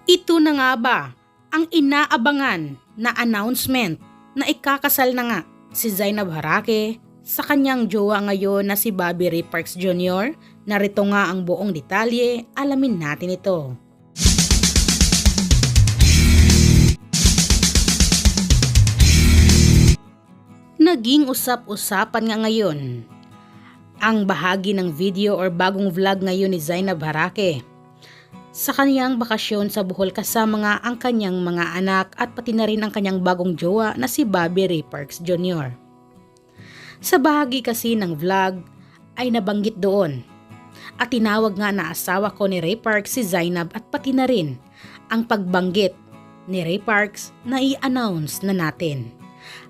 Ito na nga ba ang inaabangan na announcement na ikakasal na nga si Zainab Harake sa kanyang jowa ngayon na si Bobby Ray Parks Jr.? Narito nga ang buong detalye, alamin natin ito. Naging usap-usapan nga ngayon ang bahagi ng video or bagong vlog ngayon ni Zainab Harake sa kanyang bakasyon sa Bohol kasama nga ang kanyang mga anak at pati na rin ang kanyang bagong jowa na si Bobby Ray Parks Jr. Sa bahagi kasi ng vlog ay nabanggit doon at tinawag nga na asawa ko ni Ray Parks si Zainab at pati na rin ang pagbanggit ni Ray Parks na i-announce na natin.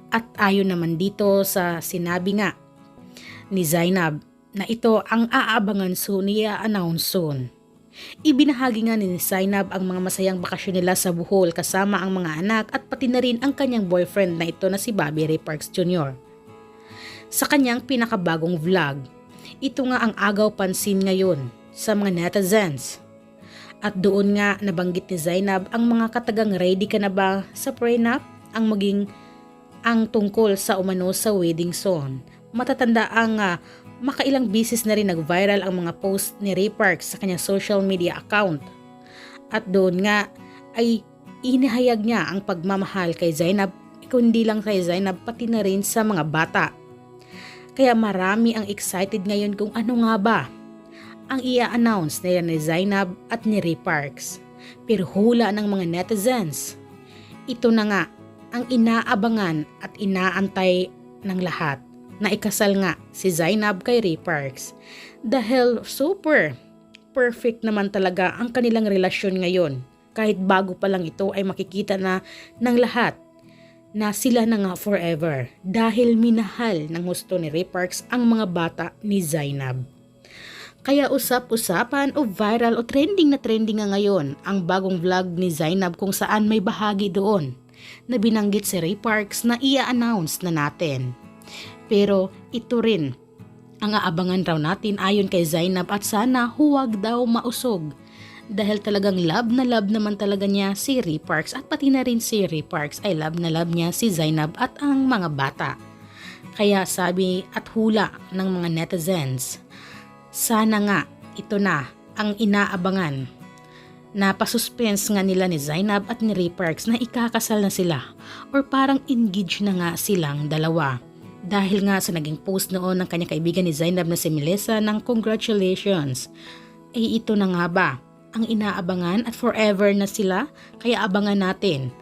At ayon naman dito sa sinabi nga ni Zainab na ito ang aabangan soon, i-announce soon. Ibinahagi nga ni Zainab ang mga masayang bakasyon nila sa Bohol kasama ang mga anak at pati na rin ang kanyang boyfriend na ito na si Bobby Ray Parks Jr. Sa kanyang pinakabagong vlog, ito nga ang agaw pansin ngayon sa mga netizens. At doon nga nabanggit ni Zainab ang mga katagang ready ka na ba sa prenup ang tungkol sa umano sa wedding song. Matatanda ang makailang bisis na rin nag-viral ang mga post ni Ray Parks sa kanyang social media account. At doon nga ay inihayag niya ang pagmamahal kay Zainab, kundi lang kay Zainab pati na rin sa mga bata. Kaya marami ang excited ngayon kung ano nga ba ang i-announce nila ni Zainab at ni Ray Parks. Pero hula ng mga netizens, ito na nga ang inaabangan at inaantay ng lahat na ikasal nga si Zainab kay Ray Parks. Dahil super perfect naman talaga ang kanilang relasyon ngayon. Kahit bago pa lang ito ay makikita na ng lahat na sila na nga forever dahil minahal ng gusto ni Ray Parks ang mga bata ni Zainab. Kaya usap-usapan o viral o trending na trending nga ngayon ang bagong vlog ni Zainab kung saan may bahagi doon na binanggit si Ray Parks na i-announce na natin. Pero ito rin ang aabangan raw natin ayon kay Zainab at sana huwag daw mausog dahil talagang love naman talaga niya si Ray Parks at pati na rin si Ray Parks ay love niya si Zainab at ang mga bata. Kaya sabi at hula ng mga netizens, sana nga ito na ang inaabangan na pasuspense nga nila ni Zainab at ni Ray Parks na ikakasal na sila or parang engaged na nga silang dalawa. Dahil nga sa naging post noon ng kanyang kaibigan ni Zainab na si Melissa ng congratulations, ay ito na nga ba ang inaabangan at forever na sila? Kaya abangan natin